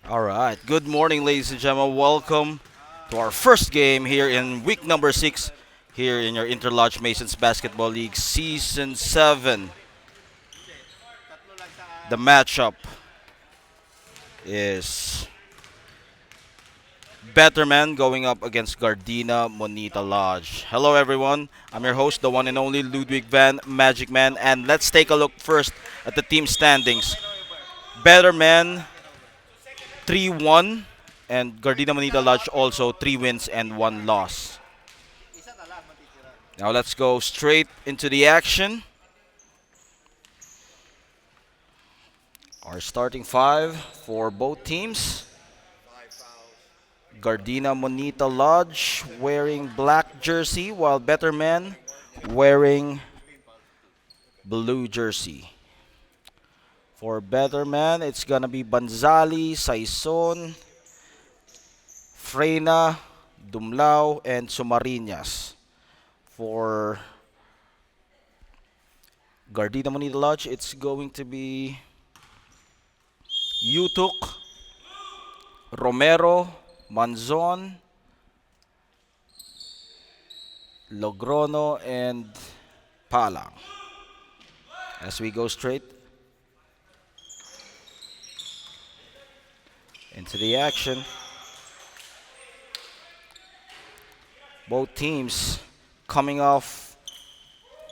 All right. Good morning, ladies and gentlemen. Welcome to our first game here in week number 6 here in your Interlodge Masons Basketball League Season 7. The matchup is Betterman going up against Gardina Monita Lodge. Hello, everyone. I'm your host, the one and only Ludwig Van Magic Man, and let's take a look first at the team standings. Betterman 3-1, and Gardina Manita Lodge also 3 wins and 1 loss. Now let's go straight into the action. Our starting five for both teams. Gardina Monita Lodge wearing black jersey while Betterman wearing blue jersey. For Betterman, it's gonna be Banzali, Saison, Freyna, Dumlao, and Sumariñas. For Gardina Monita Lodge, it's going to be Yutuk, Romero, Manzon, Logrono, and Palang. As we go straight into the action, both teams coming off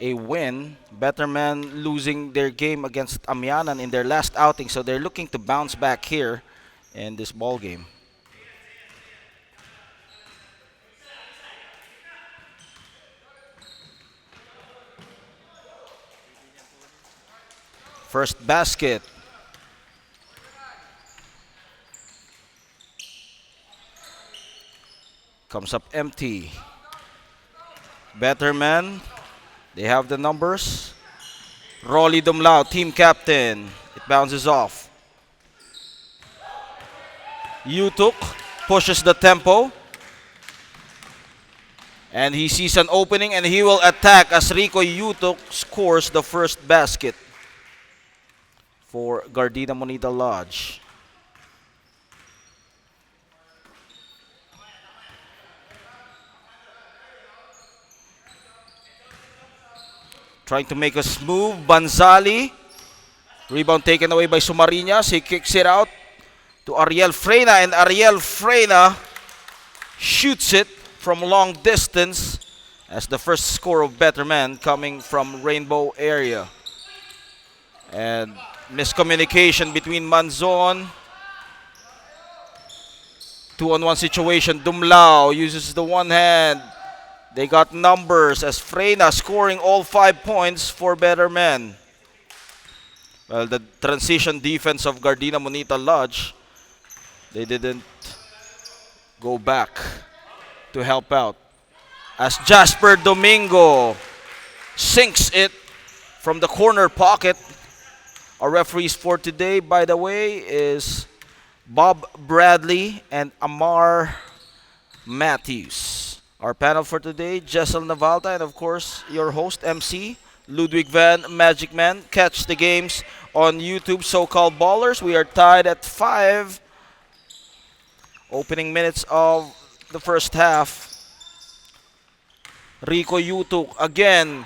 a win. Betterman losing their game against Amianan in their last outing, so they're looking to bounce back here in this ball game. First basket. Comes up empty. Betterman, they have the numbers. Rolly Dumlao, team captain. It bounces off. Yutuk pushes the tempo. And he sees an opening and he will attack as Rico Yutuk scores the first basket for Gardina Monita Lodge. Trying to make a move, Banzali. Rebound taken away by Sumariñas. He kicks it out to Ariel Freyna, and Ariel Freyna shoots it from long distance as the first score of Betterman coming from Rainbow area. And miscommunication between Manzon. 2-on-1 situation. Dumlao uses the one hand. They got numbers as Freyna scoring all 5 points for Betterman. Well, the transition defense of Gardina Monita Lodge, they didn't go back to help out. As Jasper Domingo sinks it from the corner pocket. Our referees for today, by the way, is Bob Bradley and Amar Matthews. Our panel for today, Jessel Navalta, and of course, your host, MC, Ludwig Van Magic Man. Catch the games on YouTube, So-Called Ballers. We are tied at 5. Opening minutes of the first half. Rico Yutuk again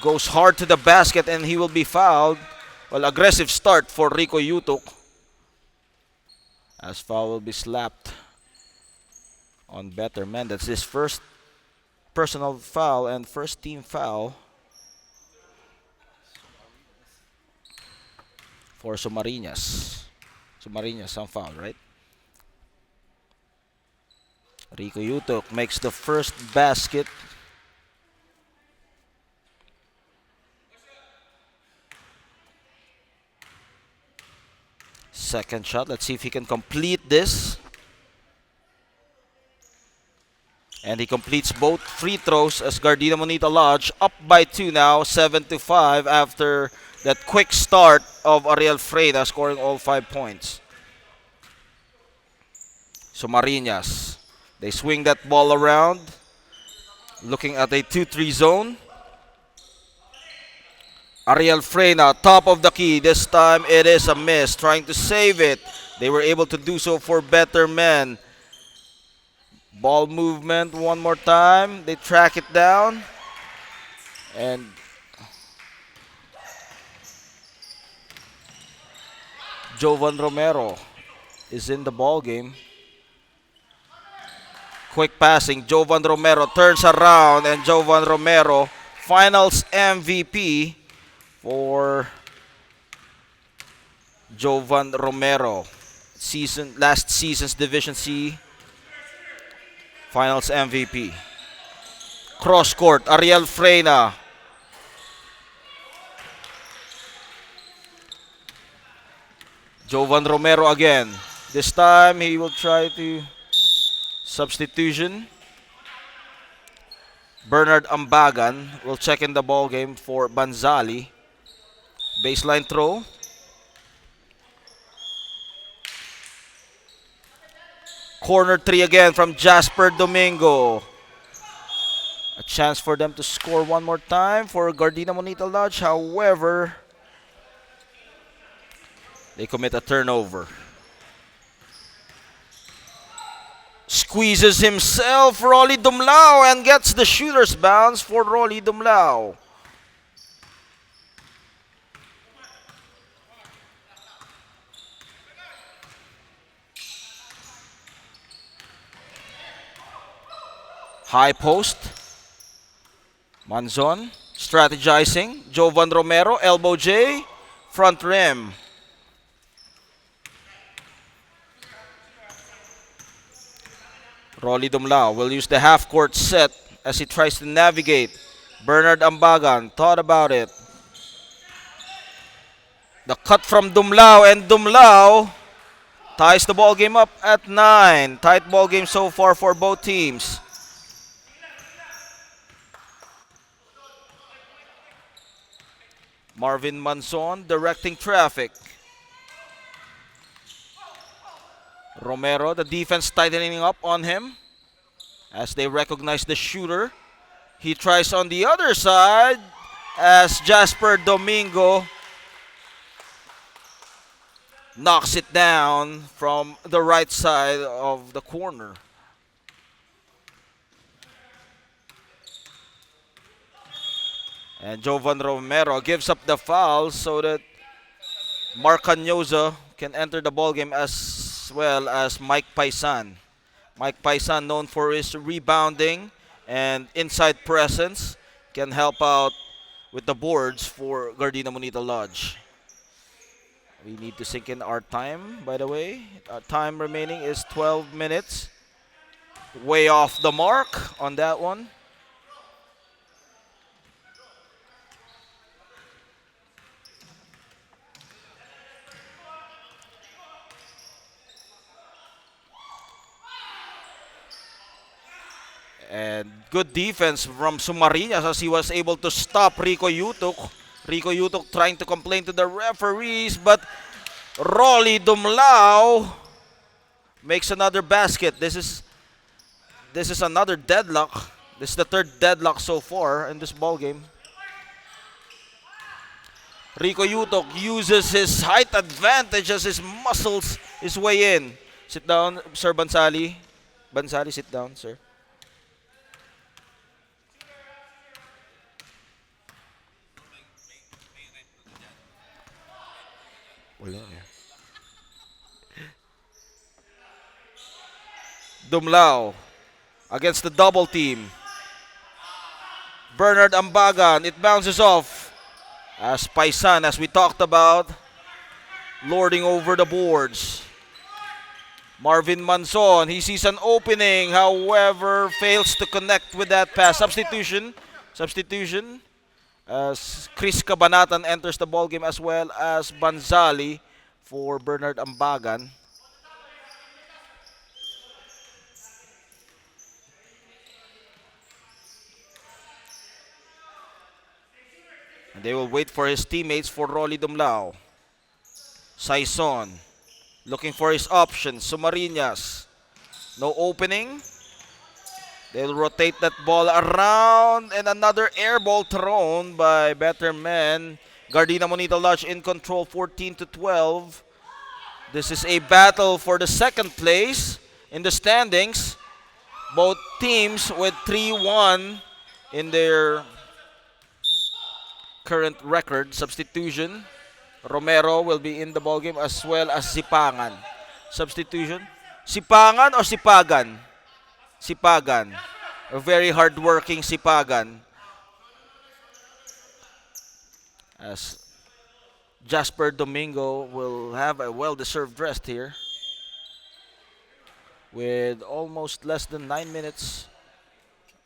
goes hard to the basket and he will be fouled. Well, aggressive start for Rico Yutuk, as foul will be slapped on Betterman. That's his first personal foul and first team foul for Sumariñas. Sumariñas, some foul, right? Rico Yutuk makes the first basket. Second shot. Let's see if he can complete this. And he completes both free throws as Gardina Monita Lodge up by 2 now, 7-5 after that quick start of Ariel Freyna scoring all 5 points. So Marinas, they swing that ball around, looking at a 2-3 zone. Ariel Freyna, top of the key. This time it is a miss. Trying to save it. They were able to do so for better men. Ball movement one more time. They track it down. And Jovan Romero is in the ball game. Quick passing. Jovan Romero turns around, and Jovan Romero, finals MVP for Jovan Romero. Last season's Division C finals MVP. Cross court, Ariel Freyna. Jovan Romero again. This time he will try to substitution. Bernard Ambagan will check in the ball game for Banzali. Baseline throw. Corner three again from Jasper Domingo. A chance for them to score one more time for Gardina Monita Lodge. However, they commit a turnover. Squeezes himself, Rolly Dumlao, and gets the shooter's bounce for Rolly Dumlao. High post. Manzon strategizing. Jovan Romero, elbow J, front rim. Rolly Dumlao will use the half-court set as he tries to navigate. Bernard Ambagan thought about it. The cut from Dumlao, and Dumlao ties the ball game up at 9. Tight ball game so far for both teams. Marvin Manzon directing traffic. Romero, the defense tightening up on him as they recognize the shooter. He tries on the other side as Jasper Domingo knocks it down from the right side of the corner. And Jovan Romero gives up the foul so that Mark Canyoza can enter the ballgame as well as Mike Paisan. Mike Paisan, known for his rebounding and inside presence, can help out with the boards for Gardina Monita Lodge. We need to sync in our time, by the way. Our time remaining is 12 minutes. Way off the mark on that one. And good defense from Sumariñas as he was able to stop Rico Yutok. Rico Yutok trying to complain to the referees, but Rolly Dumlao makes another basket. This is another deadlock. This is the third deadlock so far in this ball game. Rico Yutok uses his height advantage as his muscles his way in. Sit down, Sir Bansali. Bansali, sit down, sir. Dumlao against the double team. Bernard Ambagan, it bounces off as Paisan, as we talked about, lording over the boards. Marvin Manzon, he sees an opening, however, fails to connect with that pass. Substitution as Chris Cabanatan enters the ballgame as well as Banzali for Bernard Ambagan. And they will wait for his teammates for Rolly Dumlao. Saison looking for his options. Sumariñas, no opening. They'll rotate that ball around, and another air ball thrown by better men. Gardina Monita Lodge in control, 14-12. This is a battle for the second place in the standings. Both teams with 3-1 in their current record. Substitution. Romero will be in the ballgame as well as Sipangan. Substitution. Sipangan or Sipagan? Sipagan. A very hard-working Sipagan. As Jasper Domingo will have a well-deserved rest here. With almost less than 9 minutes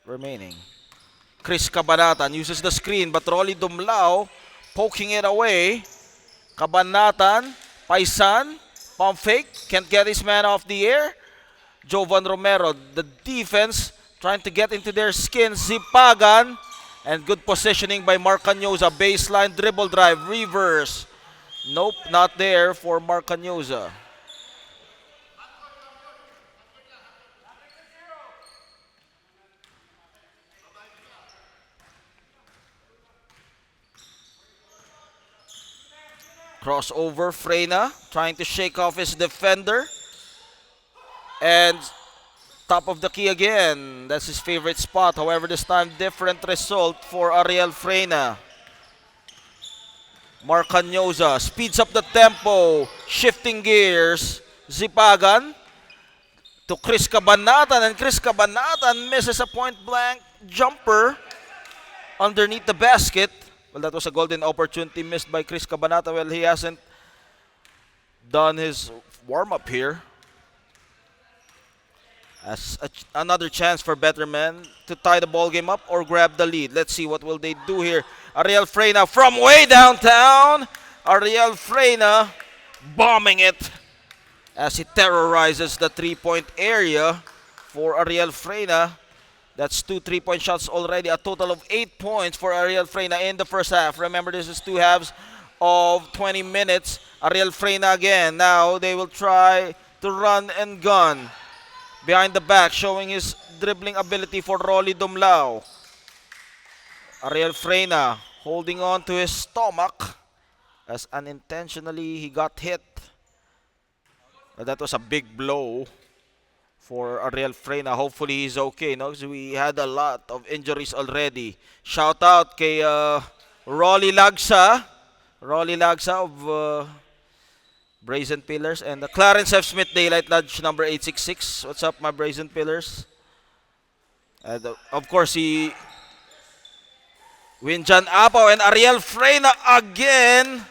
remaining. Chris Cabanatan uses the screen but Rolly Dumlao poking it away. Cabanatan, Paisan, pump fake, can't get his man off the air. Jovan Romero, the defense trying to get into their skin. Zipagan, and good positioning by Marcanyosa. Baseline dribble drive, reverse. Nope, not there for Marcanyosa. Crossover, Freyna trying to shake off his defender. And top of the key again. That's his favorite spot. However, this time different result for Ariel Freyna. Marcanyosa speeds up the tempo. Shifting gears. Zipagan to Chris Cabanatan. And Chris Cabanatan misses a point-blank jumper underneath the basket. Well, that was a golden opportunity missed by Chris Cabanata. Well, he hasn't done his warm-up here. As another chance for better men to tie the ball game up or grab the lead. Let's see what will they do here. Ariel Freyna from way downtown. Ariel Freyna bombing it as he terrorizes the three-point area for Ariel Freyna. That's 2 3-point shots already. A total of 8 points for Ariel Freyna in the first half. Remember, this is 2 halves of 20 minutes. Ariel Freyna again. Now they will try to run and gun. Behind the back, showing his dribbling ability for Rolly Dumlao. Ariel Freyna holding on to his stomach as unintentionally he got hit. But that was a big blow for Ariel Freyna. Hopefully he's okay, no? Because we had a lot of injuries already. Shout out kay Rolly Lagsa. Rolly Lagsa of Brazen Pillars. And Clarence F. Smith, Daylight Lodge number 866. What's up, my Brazen Pillars? And of course, Winjan Apaw and Ariel Freyna again.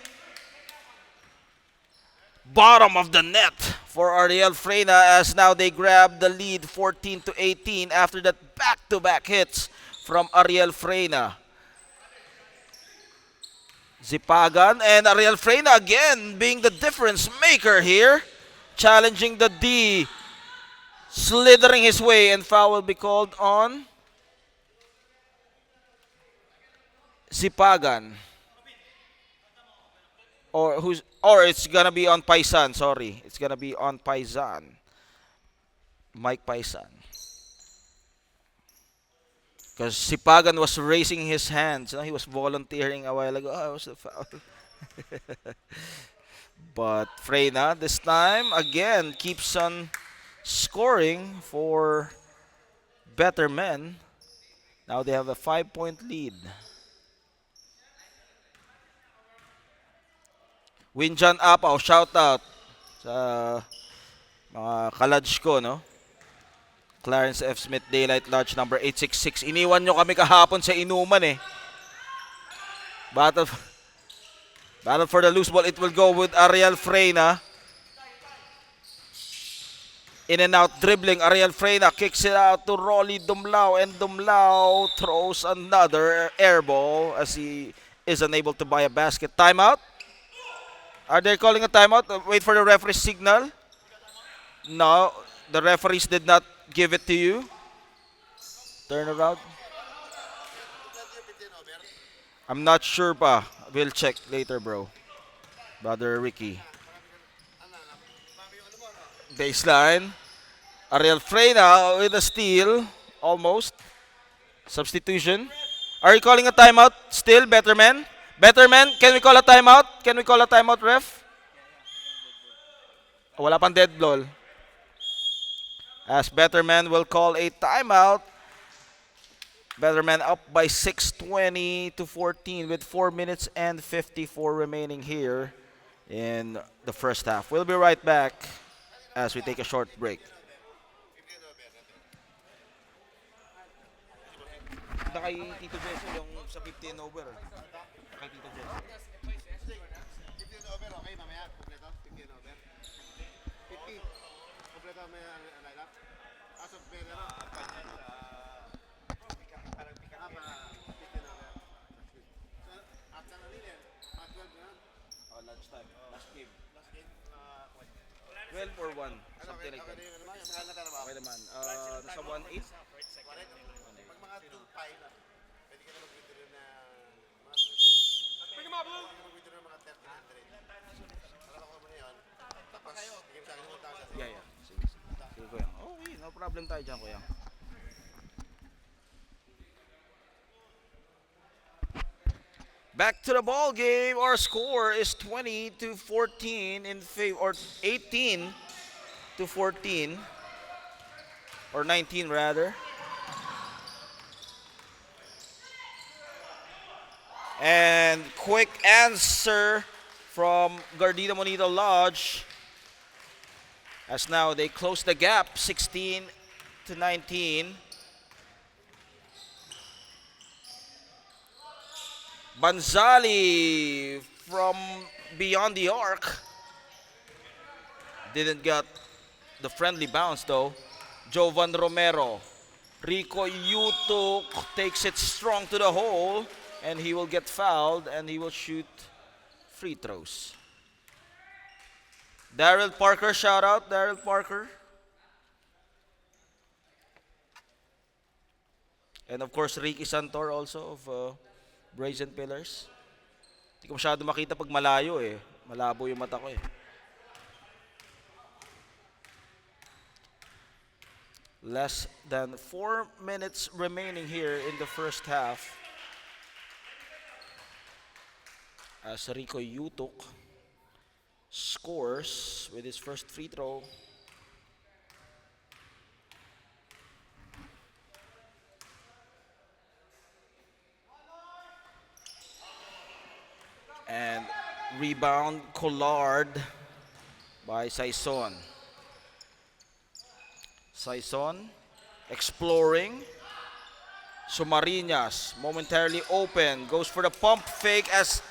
Bottom of the net for Ariel Freyna as now they grab the lead 14-18 after that back-to-back hits from Ariel Freyna. Zipagan and Ariel Freyna again being the difference maker here. Challenging the D. Slithering his way, and foul will be called on Zipagan. Or it's gonna be on Paisan, sorry. It's gonna be on Paisan. Mike Paisan. Because Sipagan was raising his hands. You know, he was volunteering a while ago. Oh, it was a foul. But Freyna this time again keeps on scoring for better men. Now they have a 5-point lead. Winjan Apaw, shout out sa mga kalodge ko, no? Clarence F. Smith, Daylight Lodge number 866. Iniwan nyo kami kahapon sa inuman eh. Battle for the loose ball. It will go with Ariel Freyna. In and out dribbling. Ariel Freyna kicks it out to Rolly Dumlao. And Dumlao throws another air ball as he is unable to buy a basket. Timeout? Are they calling a timeout? Wait for the referee signal. No, the referees did not give it to you. Turn around. I'm not sure pa. We'll check later, bro. Brother Ricky. Baseline. Ariel Freyna with a steal. Almost. Substitution. Are you calling a timeout still, better men? Better men, can we call a timeout? Can we call a timeout, ref? Wala pang dead ball. As Betterman will call a timeout. Betterman up by 6:20 to 14 with 4 minutes and 54 remaining here in the first half. We'll be right back as we take a short break. Kay Tito Jesse yung sa 15 over. Kay Tito Jesse. 15 over, okay, mamaya, kompleto, 15 over. 50, kompleto may lineup. As of Pedro, parang pick up, 15 over. So, at sa kanilin, 12 na. Oh, lunchtime. Last game. 12 or 1. Something like that. Okay naman. Nasa 1-8. Pag mga 2-5, pwede ka na mag-withdraw na mga 2-5. Pwede ka mag-withdraw na mga 1,300. Alam ko mo na yun. Tapos, bigyan sa akin ng 1,000. Yeah, yeah. Sige, sige. Sige, kuya. Okay, no problem tayo dyan, kuya. Back to the ball game. Our score is 20 to 14 in favor, or 18 to 14, or 19 rather. And quick answer from Gardina Monito Lodge, as now they close the gap 16 to 19. Banzali from beyond the arc didn't get the friendly bounce though. Jovan Romero. Rico Yutuk takes it strong to the hole, and he will get fouled and he will shoot free throws. Daryl Parker, shout out, Daryl Parker. And of course, Ricky Santor also of Brazen Pillars. Hindi ko masyado makita pag malayo eh. Malabo yung mata ko eh. Less than 4 minutes remaining here in the first half, as Rico Yutuk scores with his first free throw. And rebound Collard by Saison. Saison exploring. Sumariñas momentarily open. Goes for the pump fake as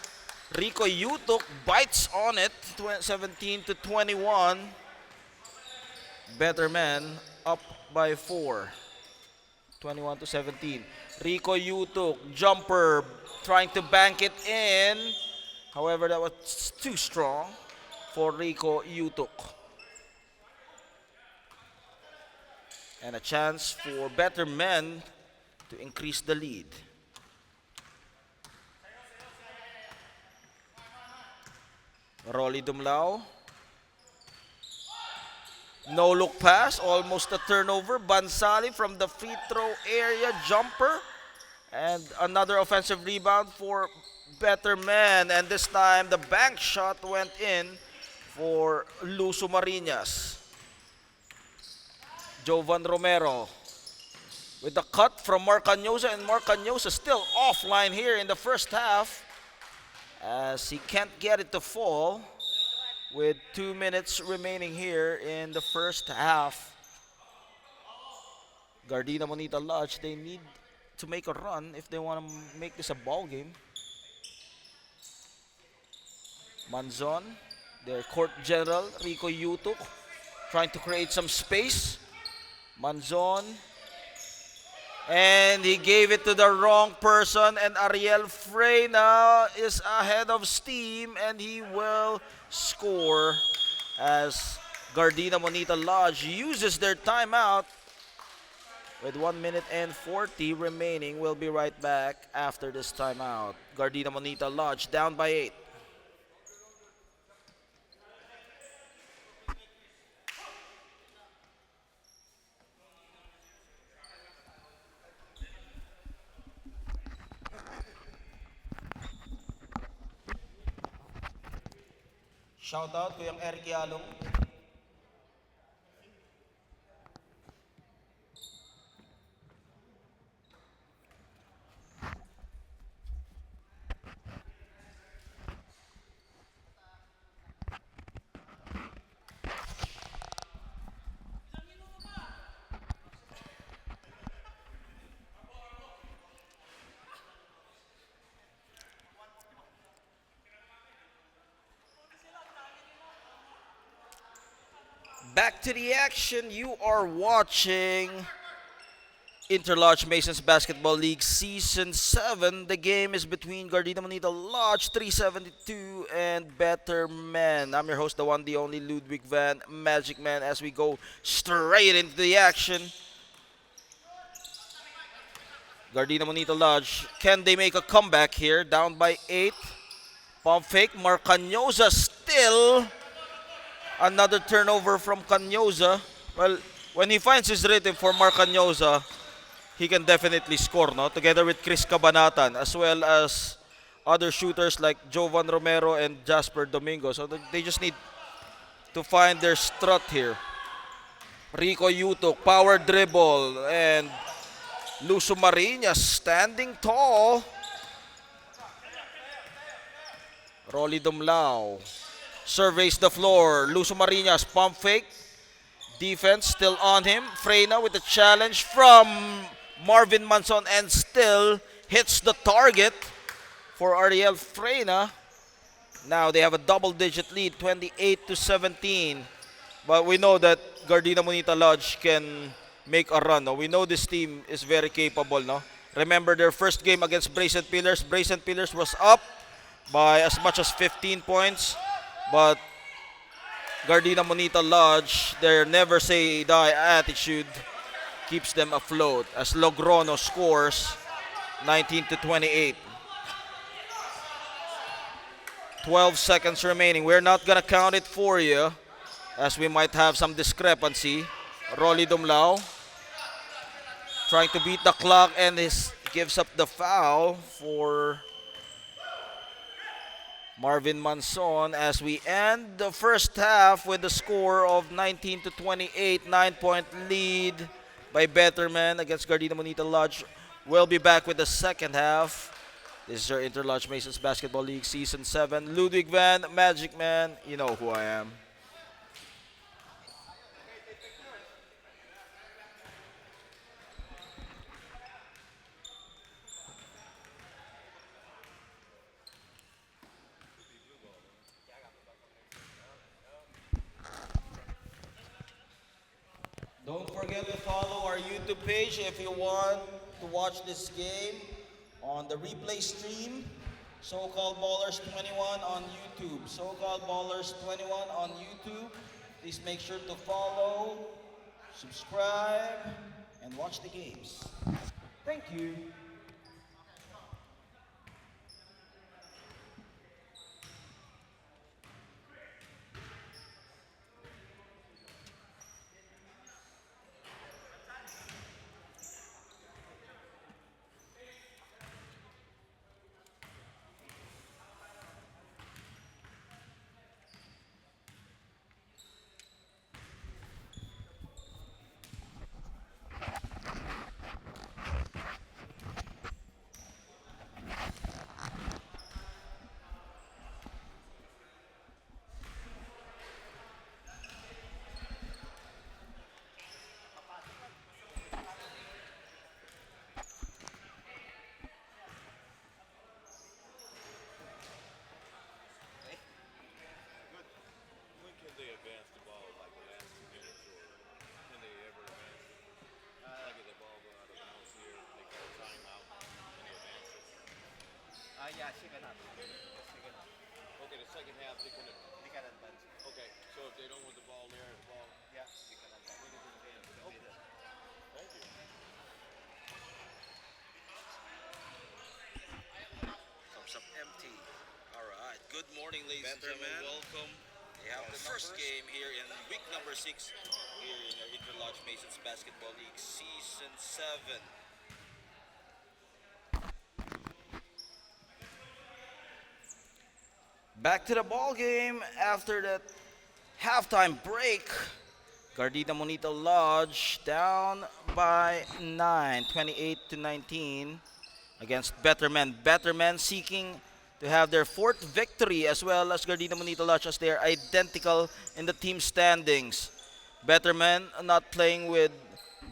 Rico Yutuk bites on it. 17 to 21. Betterman up by 4. 21 to 17. Rico Yutuk jumper trying to bank it in. However, that was too strong for Rico Yutuk. And a chance for better men to increase the lead. Rolly Dumlao. No look pass, almost a turnover. Bansali from the free throw area, jumper. And another offensive rebound for better men, and this time the bank shot went in for Luso Marinas. Jovan Romero with the cut from Marcanyosa, and Marcanyosa still offline here in the first half as he can't get it to fall with 2 minutes remaining here in the first half. Gardina Monita Lodge, they need to make a run if they want to make this a ball game. Manzon, their court general, Rico Yutuk, trying to create some space. Manzon, and he gave it to the wrong person, and Ariel Freyna is ahead of steam, and he will score as Gardina Monita Lodge uses their timeout with 1 minute and 40 remaining. We'll be right back after this timeout. Gardina Monita Lodge down by 8. Shout out Kuyang Eric Yalong. Back to the action. You are watching Interlodge Masons Basketball League Season 7. The game is between Gardina Monita Lodge 372 and Better Men. I'm your host, the one, the only Ludwig Van Magic Man, as we go straight into the action. Gardina Monita Lodge, can they make a comeback here? Down by 8. Pump fake, Marcanosa still. Another turnover from Canyoza. Well, when he finds his rhythm for Marcanosa, he can definitely score, no? Together with Chris Cabanatan, as well as other shooters like Jovan Romero and Jasper Domingo. So they just need to find their strut here. Rico Yutok, power dribble, and Luso Marinas standing tall. Rolly Dumlao surveys the floor. Luso Marinas, pump fake. Defense still on him. Freyna with the challenge from Marvin Manson and still hits the target for Ariel Freyna. Now they have a double-digit lead, 28-17. But we know that Gardina Monita Lodge can make a run. No? We know this team is very capable. No? Remember their first game against Brazen Pillars. Brazen Pillars was up by as much as 15 points. But Gardina Monita Lodge, their never say die attitude keeps them afloat as Logrono scores 19-28. 12 seconds remaining. We're not gonna count it for you as we might have some discrepancy. Rolly Dumlao trying to beat the clock and gives up the foul for Marvin Manson as we end the first half with a score of 19-28, 9-point lead by Betterman against Gardina Monita Lodge. We'll be back with the second half. This is your Interlodge Masons Basketball League Season 7. Ludwig Van, Magic Man, you know who I am. Don't forget to follow our YouTube page if you want to watch this game on the replay stream. So-Called Ballers 21 on YouTube. So-Called Ballers 21 on YouTube. Please make sure to follow, subscribe, and watch the games. Thank you. When can they advance the ball, like the last 2 minutes, or can they ever advance it? Like if the ball go out of bounds here, they call a timeout, and they advance it. Yeah, second half. Second half. Okay, the second half, they can, They can advance. okay, so if they don't want the ball there, the ball, Yeah, they can advance. okay, thank you. Thumbs up empty. All right. Good morning, ladies and gentlemen. Welcome. We have the first game here in week number 6 here in our Interlodge Masons Basketball League Season 7. Back to the ball game after that halftime break. Gardina Monita Lodge down by 9, 28-19 against Betterman. Betterman seeking to have their 4th victory as well as Gardina Monita Lodge as they are identical in the team standings. Betterman not playing with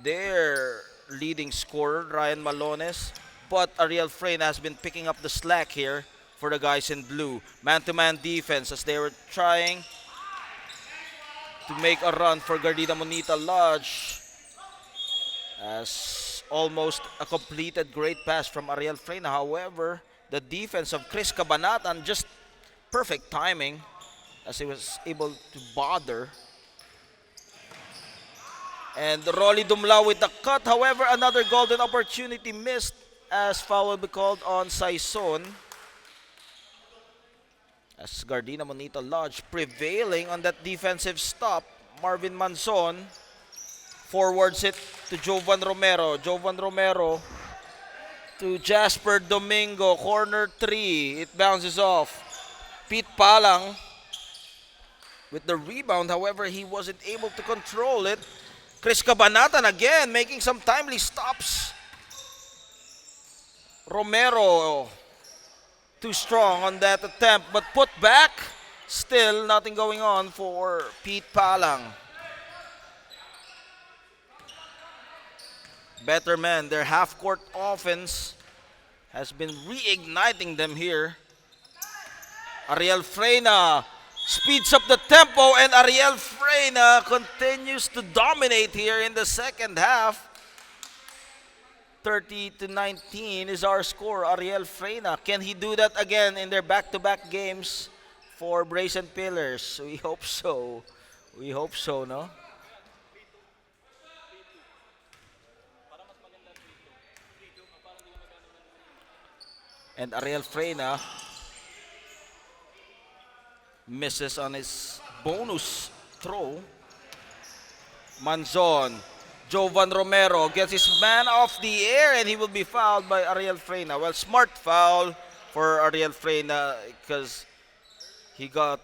their leading scorer, Ryan Malones, but Ariel Freyna has been picking up the slack here for the guys in blue. Man-to-man defense as they were trying to make a run for Gardina Monita Lodge. As almost a completed great pass from Ariel Freyna. However, the defense of Chris Cabanatan, just perfect timing as he was able to bother. And Rolly Dumlao with the cut. However, another golden opportunity missed as foul will be called on Saison. As Gardina Monita Lodge prevailing on that defensive stop. Marvin Manzon forwards it to Jovan Romero. Jovan Romero to Jasper Domingo. Corner 3. It bounces off. Pete Palang with the rebound. However, he wasn't able to control it. Chris Cabanatan again making some timely stops. Romero too strong on that attempt, but put back. Still nothing going on for Pete Palang. Better men, their half-court offense has been reigniting them here. Ariel Freyna speeds up the tempo, and Ariel Freyna continues to dominate here in the second half. 30-19 is our score. Ariel Freyna, can he do that again in their back-to-back games for Brazen Pillars? We hope so. We hope so, no? And Ariel Freyna misses on his bonus throw. Manzon. Jovan Romero gets his man off the air and he will be fouled by Ariel Freyna. Well, smart foul for Ariel Freyna because he got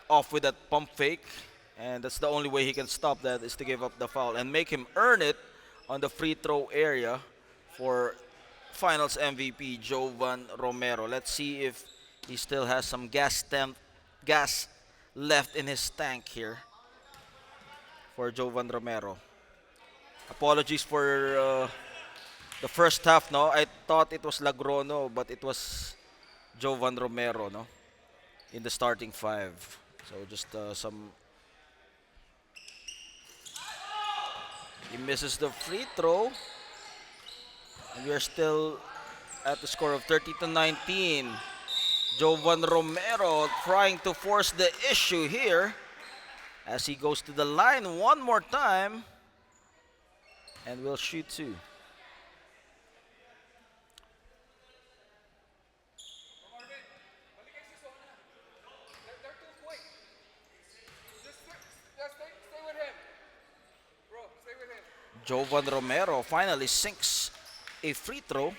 off with that pump fake. And that's the only way he can stop that is to give up the foul and make him earn it on the free throw area for Finals MVP Jovan Romero. Let's see if he still has some gas left in his tank here for Jovan Romero. Apologies for the first half, no? I thought it was Lagrono, but it was Jovan Romero, no? In the starting five. So just some... He misses the free throw. And we are still at the score of 30-19. Jovan Romero trying to force the issue here as he goes to the line one more time and will shoot two. Jovan Romero finally sinks a free throw.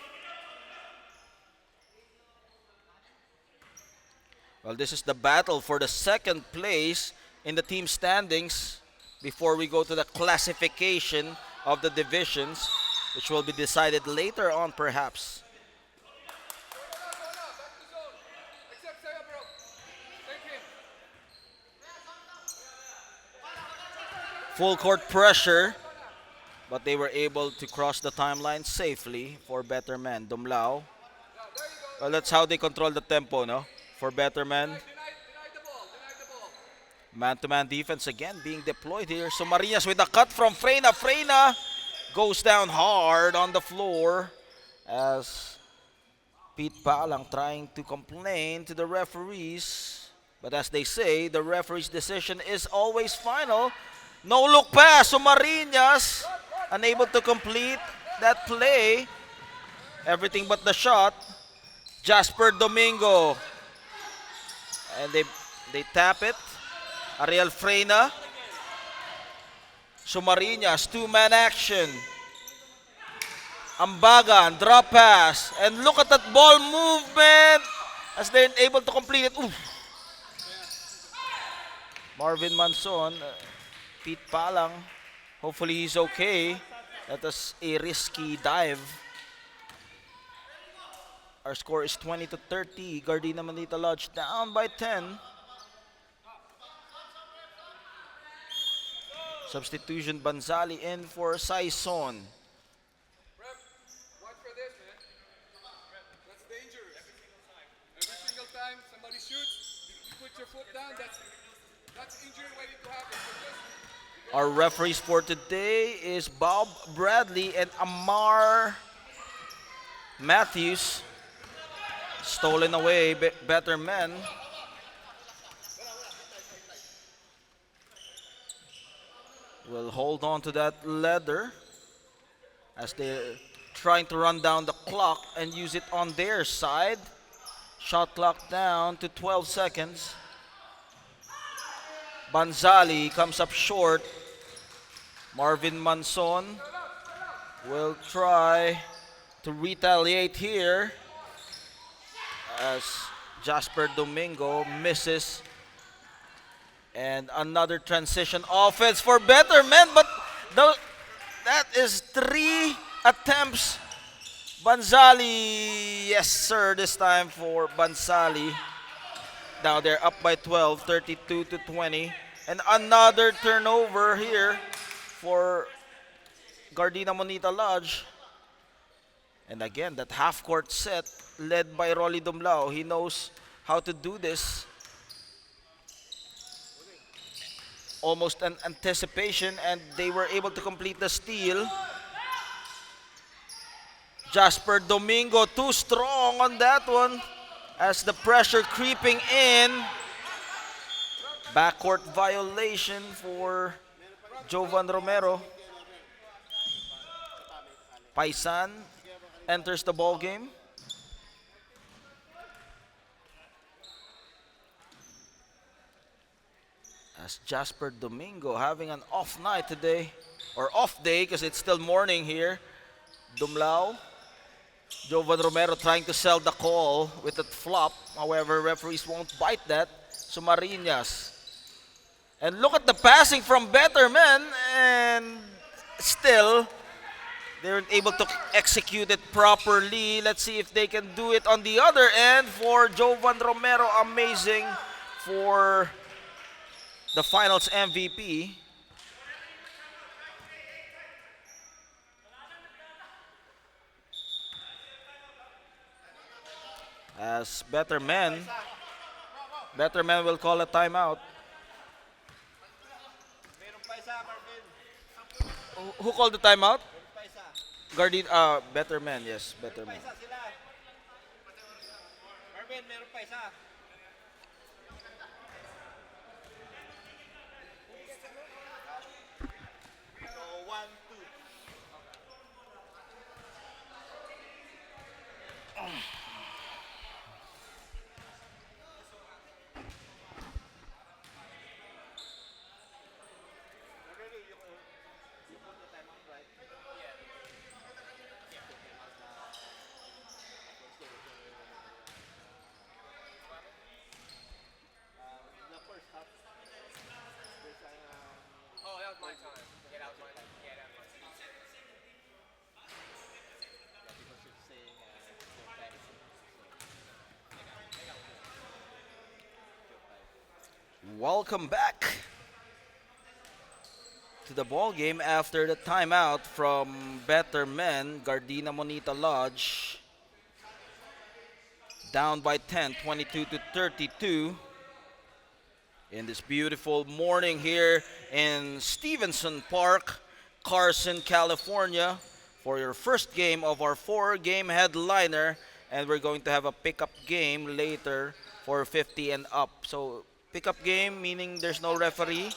Well, this is the battle for the second place in the team standings before we go to the classification of the divisions, which will be decided later on perhaps. Full court pressure, but they were able to cross the timeline safely for Better Men. Dumlao. Well, that's how they control the tempo, no? For Better Men. Man-to-man defense again being deployed here. So Marias with a cut from Freyna. Freyna goes down hard on the floor as Pete Palang trying to complain to the referees. But as they say, the referee's decision is always final. No look pass. So Marinas unable to complete that play. Everything but the shot. Jasper Domingo. And they tap it. Ariel Freyna. Sumariñas, two-man action. Ambagan, drop pass. And look at that ball movement as they're able to complete it. Oof. Marvin Manson, Pete Palang. Hopefully he's okay. That was a risky dive. Our score is 20-30. Gardina Monita Lodge down by 10. Substitution Banzali in for Saison. Watch for this, man. That's dangerous. Every single time somebody shoots, you put your foot down, That's injury waiting to happen. So just Our referees for today is Bob Bradley and Amar Matthews. Stolen away, better men. Will hold on to that leather as they're trying to run down the clock and use it on their side. Shot clock down to 12 seconds. Banzali comes up short. Marvin Manson will try to retaliate here as Jasper Domingo misses. And another transition offense for better men, but that is 3 attempts. Banzali, yes sir, this time for Banzali. Now they're up by 12, 32 to 20. And another turnover here for Gardina Monita Lodge. And again, that half-court set led by Rolly Dumlao. He knows how to do this. Almost an anticipation, and they were able to complete the steal. Jasper Domingo too strong on that one as the pressure creeping in. Backcourt violation for Jovan Romero. Paisan enters the ball game. As Jasper Domingo having an off night today, or off day because it's still morning here. Dumlao, Jovan Romero trying to sell the call with that flop. However, referees won't bite that. Sumariñas. And look at the passing from better men, and still they weren't able to execute it properly. Let's see if they can do it on the other end for Jovan Romero. Amazing for the finals MVP. As better men will call a timeout. Meron pa isa, Marvin. Who called the timeout? Meron pa isa. Gardina, better men, yes, better men. Meron pa isa sila. Marvin, meron pa isa. So, 1, 2. Already, you put the time out, right? Yeah. The first half, there's oh, that was my time. Yeah, that was my time. Yeah, that was my time. yeah, because you're saying your time. Welcome back to the ball game after the timeout from better men. Gardina Monita Lodge down by 10, 22 to 32. In this beautiful morning here in Stevenson Park, Carson, California, for your first game of our 4-game headliner. And we're going to have a pickup game later for 50 and up. So pickup game meaning there's no referee,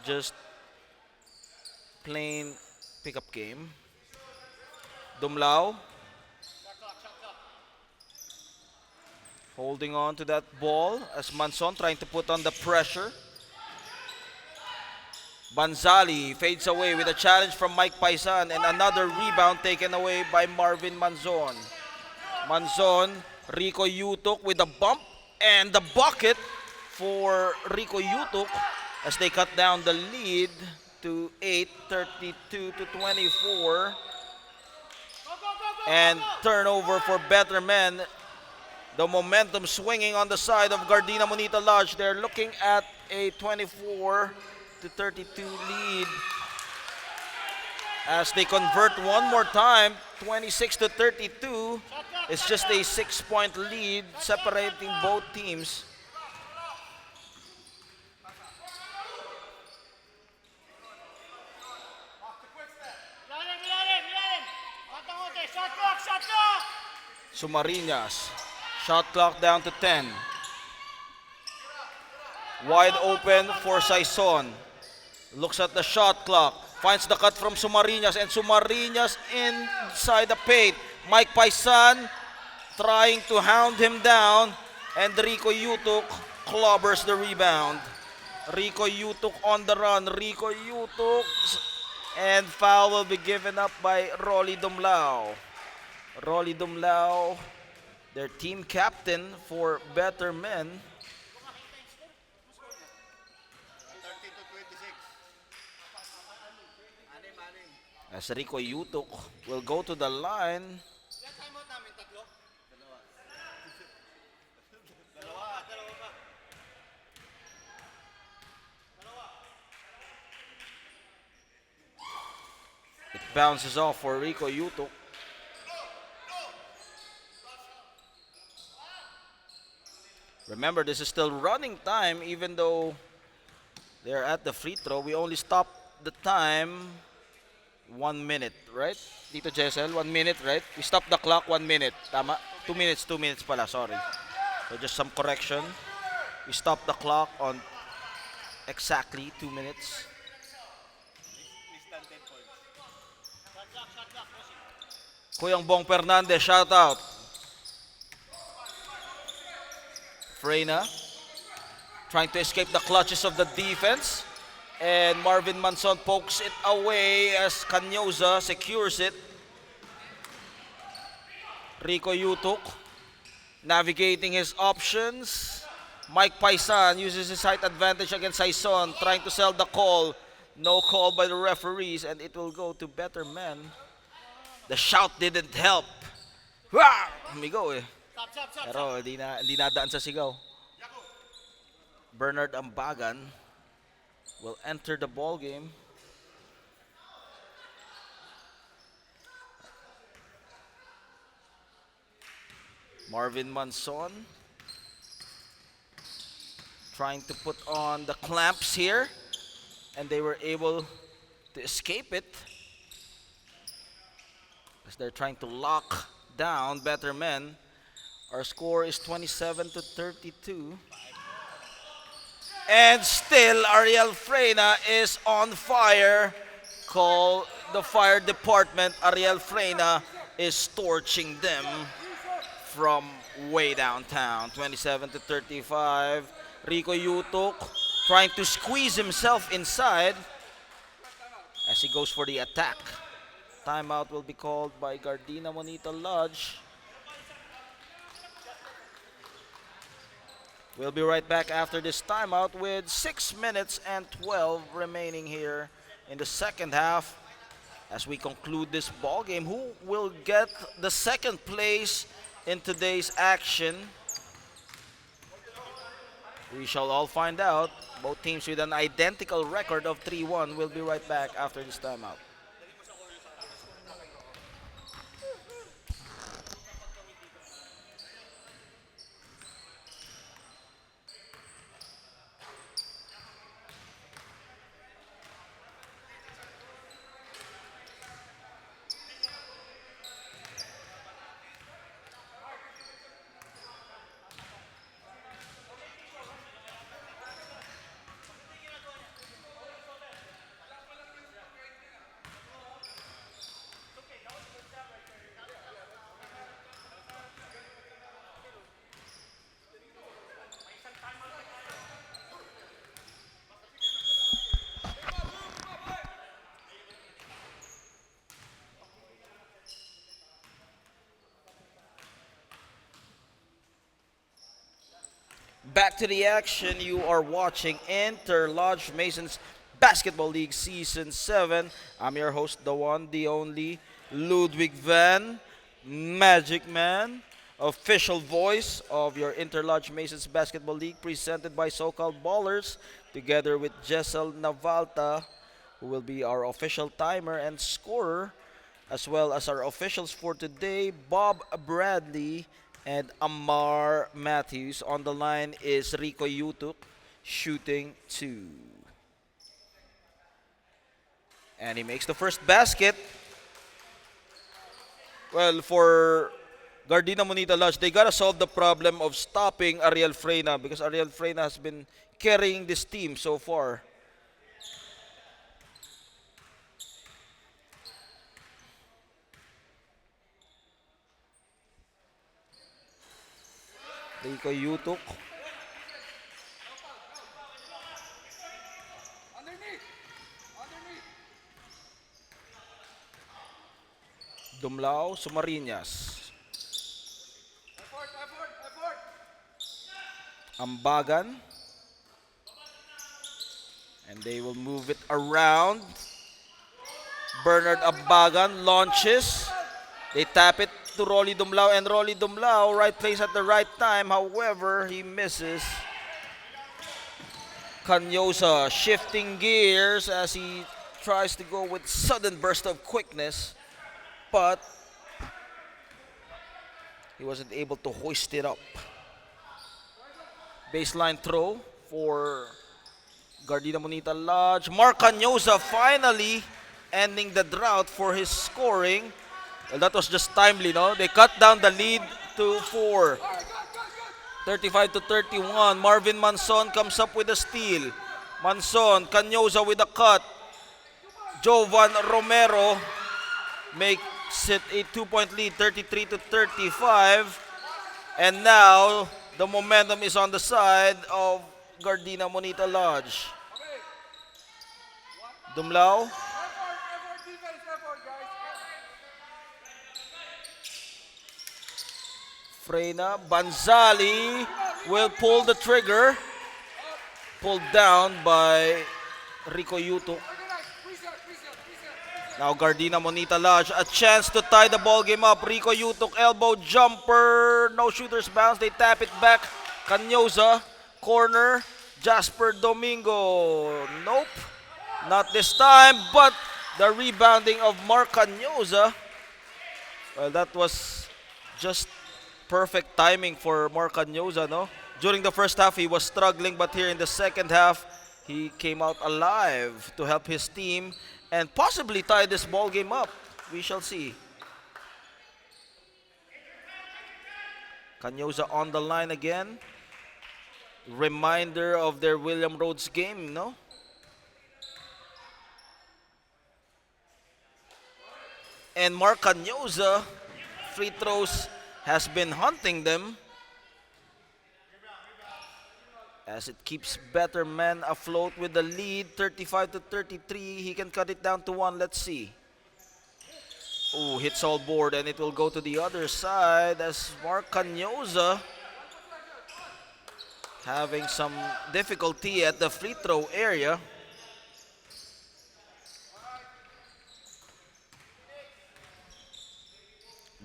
just plain pickup game. Dumlao holding on to that ball as Manson trying to put on the pressure. Banzali fades away with a challenge from Mike Paisan, and another rebound taken away by Marvin Manzon. Manzon, Rico Yutok with a bump and the bucket for Rico Yutok as they cut down the lead to 8, 32 to 24. And turnover for better men. The momentum swinging on the side of Gardina Monita Lodge. They're looking at a 24 to 32 lead as they convert one more time. 26 to 32. It's just a 6-point lead separating both teams. Sumarinas. Shot clock down to 10. Wide open for Saison. Looks at the shot clock. Finds the cut from Sumarinas, and Sumarinas inside the paint. Mike Paisan trying to hound him down, and Rico Yutuk clobbers the rebound. Rico Yutuk on the run. Rico Yutuk, and foul will be given up by Rolly Dumlao. Rolly Dumlao, their team captain for Better Men. 30 to 26. As Rico Yutuk will go to the line. Ilan timeout namin? Tatlo? Dalawa. Dalawa pa. It bounces off for Rico Yutuk. Remember, this is still running time even though they're at the free throw. We only stop the time 1 minute, right? Dito Jessel, 1 minute, right? We stop the clock 1 minute. Tama? 2 minutes pala, sorry. So just some correction. We stop the clock on exactly 2 minutes. Kuyang Bong Fernandez, shout out. Freyna trying to escape the clutches of the defense. And Marvin Manson pokes it away as Canyoza secures it. Rico Yutuk navigating his options. Mike Paisan uses his height advantage against Saison, trying to sell the call. No call by the referees, and it will go to Better Men. The shout didn't help. Wah! Humigo eh. Pero hindi nadaan sa sigaw. Bernard Ambagan will enter the ball game. Marvin Manson trying to put on the clamps here, and they were able to escape it as they're trying to lock down Better Men. Our score is 27 to 32. And still, Ariel Freyna is on fire. Call the fire department. Ariel Freyna is torching them from way downtown. 27 to 35. Rico Yutuk trying to squeeze himself inside as he goes for the attack. Timeout will be called by Gardina Interlodge. We'll be right back after this timeout with 6 minutes and 12 remaining here in the second half as we conclude this ball game. Who will get the second place in today's action? We shall all find out. Both teams with an identical record of 3-1. We'll be right back after this timeout. Back to the action. You are watching Interlodge Masons Basketball League Season 7. I'm your host, the one, the only, Ludwig Van, Magic Man, official voice of your Interlodge Masons Basketball League, presented by So-Called Ballers, together with Jessel Navalta, who will be our official timer and scorer, as well as our officials for today, Bob Bradley and Amar Matthews. On the line is Rico Yutuk, shooting 2. And he makes the first basket. Well, for Gardina Monita Lodge, they gotta solve the problem of stopping Ariel Freyna because Ariel Freyna has been carrying this team so far. Rico Yutuk. Underneath! Underneath! Dumlao, Sumariñas. Effort! Effort! Effort! Ambagan. And they will move it around. Bernard Ambagan launches. They tap it to Rolly Dumlao, and Rolly Dumlao, right place at the right time. However, he misses. Canyosa shifting gears as he tries to go with sudden burst of quickness, but he wasn't able to hoist it up. Baseline throw for Gardina Monita Lodge. Mark Canyosa finally ending the drought for his scoring. Well, that was just timely, no? They cut down the lead to 4. 35 to 31. Marvin Manson comes up with a steal. Manson, Canyosa with a cut. Jovan Romero makes it a 2-point lead, 33 to 35. And now the momentum is on the side of Gardina Monita Lodge. Dumlao. Effort! Effort! Defense! Effort, guys! Freyna, Banzali will pull the trigger. Pulled down by Rico Yuto. Organize! Reset! Reset! Reset! Now Gardina Monita Lodge, a chance to tie the ball game up. Rico Yutok, elbow jumper, no shooter's bounce. They tap it back. Canyosa, corner. Jasper Domingo, nope, not this time. But the rebounding of Mark Canyosa, well, that was just perfect timing for Mark Canyosa, no? During the first half, he was struggling, but here in the second half, he came out alive to help his team and possibly tie this ball game up. We shall see. Canyosa on the line again. Reminder of their William Rhodes game, no? And Mark Canyosa, free throws, has been hunting them as it keeps better men afloat with the lead, 35 to 33. He can cut it down to 1. Let's see. Oh, hits all board, and it will go to the other side as Mark Canyosa having some difficulty at the free throw area.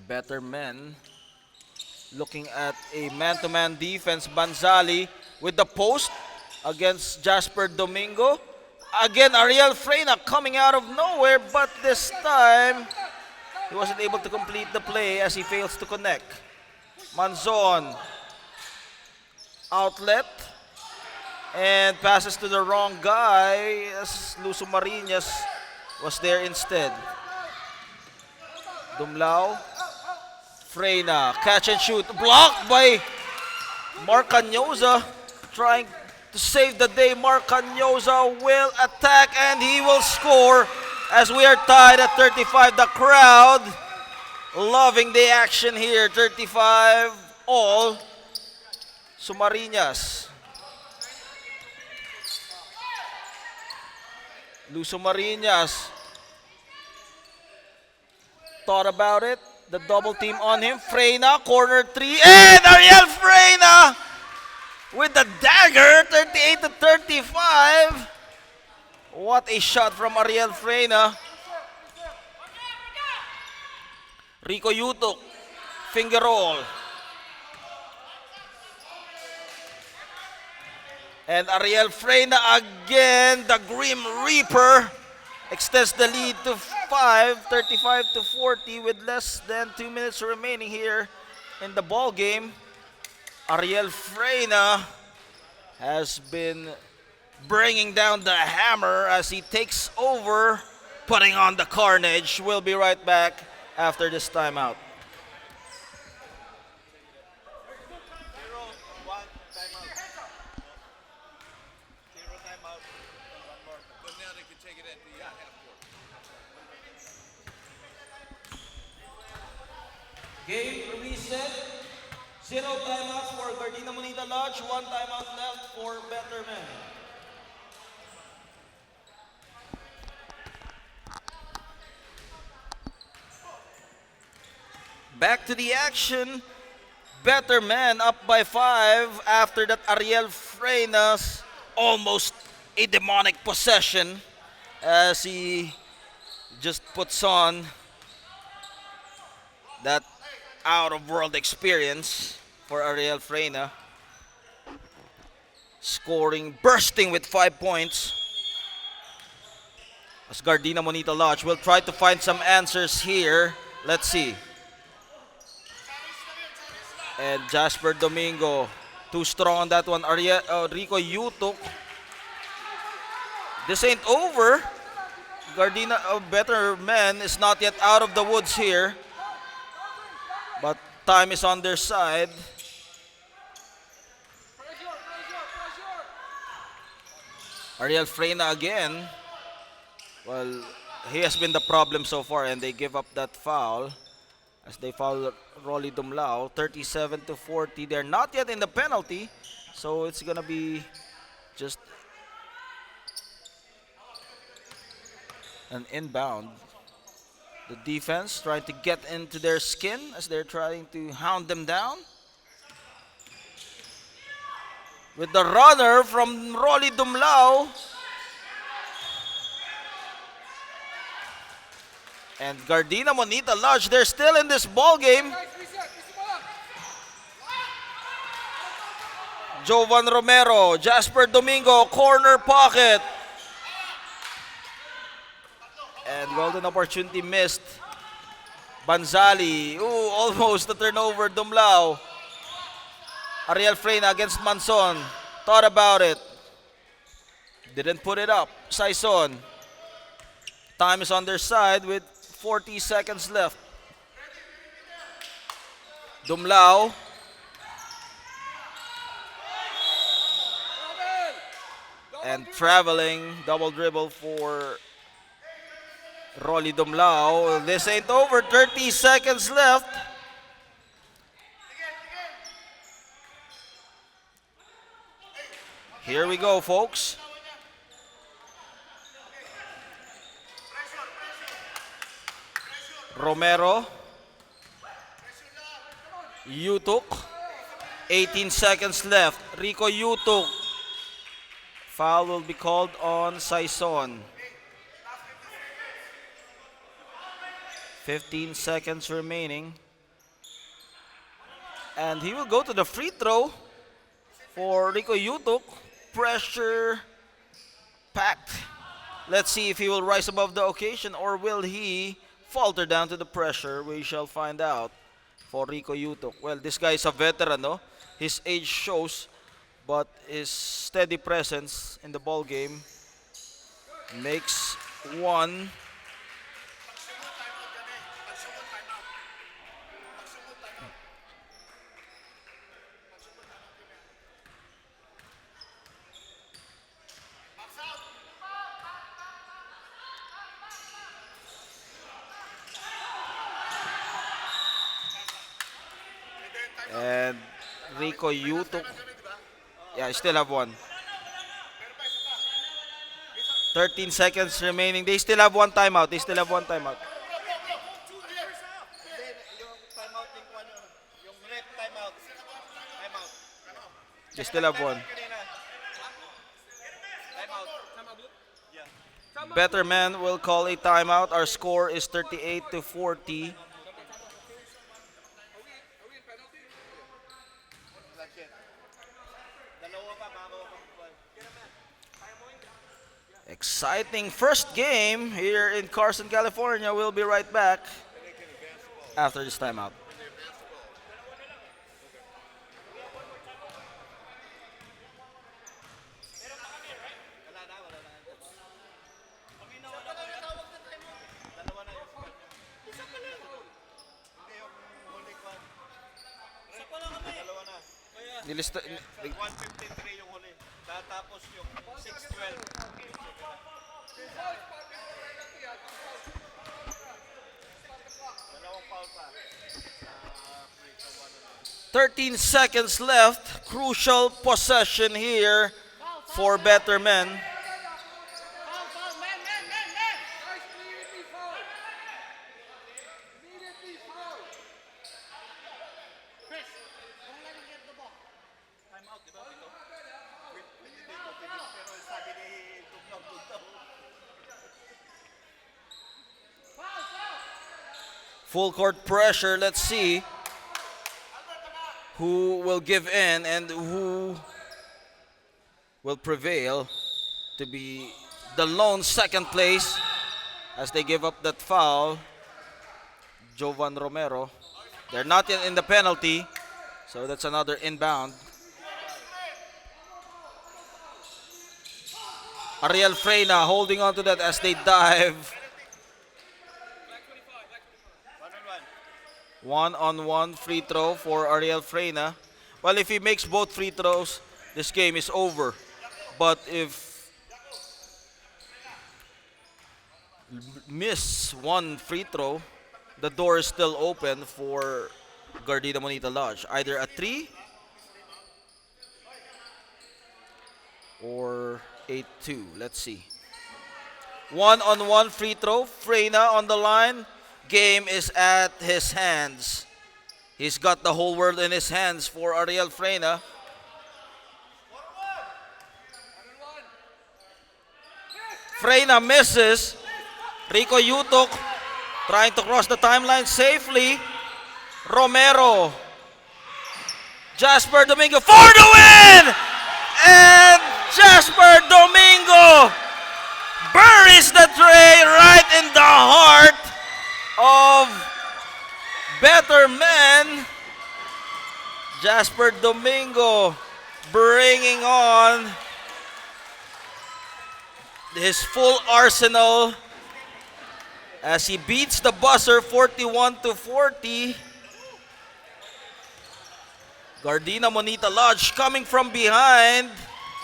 Better men looking at a man-to-man defense. Banzali with the post against Jasper Domingo. Again, Ariel Freyna coming out of nowhere, but this time he wasn't able to complete the play as he fails to connect. Manzon, outlet, and passes to the wrong guy as Luso Marinas was there instead. Dumlao, Freyna, catch and shoot, blocked by Mark Canyosa, trying to save the day. Mark Canyosa will attack and he will score as we are tied at 35. The crowd loving the action here. 35 all. Sumariñas. Luso Marinas thought about it. The double team on him. Freyna, corner 3. And Ariel Freyna with the dagger, 38 to 35. What a shot from Ariel Freyna. Rico Yutok, finger roll. And Ariel Freyna again, the Grim Reaper, extends the lead to 5, 35 to 40 with less than 2 minutes remaining here in the ball game. Ariel Freyna has been bringing down the hammer as he takes over, putting on the carnage. We'll be right back after this timeout. 0-1 timeout. 0 timeout. One more. So now they can take it at the half court. Game reset. 0 timeouts for Gardina Monita Lodge. 1 timeout left for Better Men. Back to the action. Better Men up by 5 after that Ariel Freinas almost a demonic possession as he just puts on that out of world experience for Ariel Freina. Scoring, bursting with 5 points. As Gardina Monita Lodge will try to find some answers here. Let's see. And Jasper Domingo, too strong on that one. Rico Yutok. This ain't over. Gardina, Better Men is not yet out of the woods here. But time is on their side. Ariel Freina again. Well, he has been the problem so far and they give up that foul. As they foul Rolly Dumlao, 37-40. They're not yet in the penalty, so it's gonna be just an inbound. The defense trying to get into their skin as they're trying to hound them down. With the runner from Rolly Dumlao. And Gardina Monita Lodge, they're still in this ball game. Jovan Romero, Jasper Domingo, corner pocket. And golden opportunity missed. Banzali, almost the turnover, Dumlao. Ariel Freina against Manson, thought about it. Didn't put it up, Saison. Time is on their side with 40 seconds left. Dumlao. And traveling, double dribble for Rolly Dumlao. This ain't over, 30 seconds left. Here we go, folks. Romero. Yutuk. 18 seconds left. Rico Yutuk. Foul will be called on Saison. 15 seconds remaining. And he will go to the free throw for Rico Yutuk. Pressure packed. Let's see if he will rise above the occasion or will he falter down to the pressure. We shall find out for Rico Yutok. Well, this guy is a veteran, no? His age shows, but his steady presence in the ball game makes one. And Rico Yutok. Yeah, I still have one. 13 seconds remaining. They still have one timeout. They still have one timeout. Yung timeout yung ref timeout. Timeout. They still have one. Timeout. Yeah. Better Man will call a timeout. Our score is 38-40. Exciting first game here in Carson, California. We'll be right back after this timeout. Nilista, 153 yung huli. Tapos yung 612. Dalawang foul pa. 13 seconds left. Crucial possession here for better men. Pero sabi ni Dugnaw. Full court pressure. Let's see who will give in and who will prevail to be the lone second place as they give up that foul. Jovan Romero. They're not yet in the penalty, so that's another inbound. Ariel Freyna holding on to that as they dive. One-on-one free throw for Ariel Freyna. Well, if he makes both free throws, this game is over. But if miss one free throw, the door is still open for Gardina Monita Lodge. Either a 3 or a 2. Let's see. One-on-one free throw. Freyna on the line. Game is at his hands. He's got the whole world in his hands for Ariel Freyna. Freyna misses. Rico Yutok trying to cross the timeline safely. Romero. Jasper Domingo for the win! And Jasper Domingo buries the tray right in the heart of better men. Jasper Domingo bringing on his full arsenal as he beats the buzzer 41-40. Gardina Monita Lodge coming from behind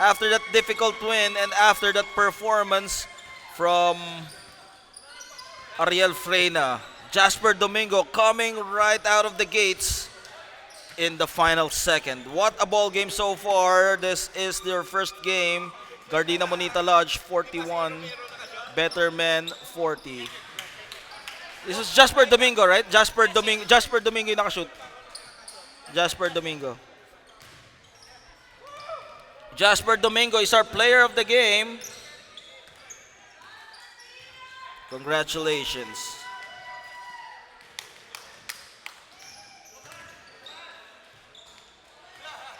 after that difficult win and after that performance from Ariel Freyna. Jasper Domingo coming right out of the gates in the final second. What a ball game so far. This is their first game. Gardina Monita Lodge 41, Better Men 40. This is Jasper Domingo, right? Jasper Domingo yung nakashoot. Jasper Domingo. Jasper Domingo is our player of the game. Congratulations.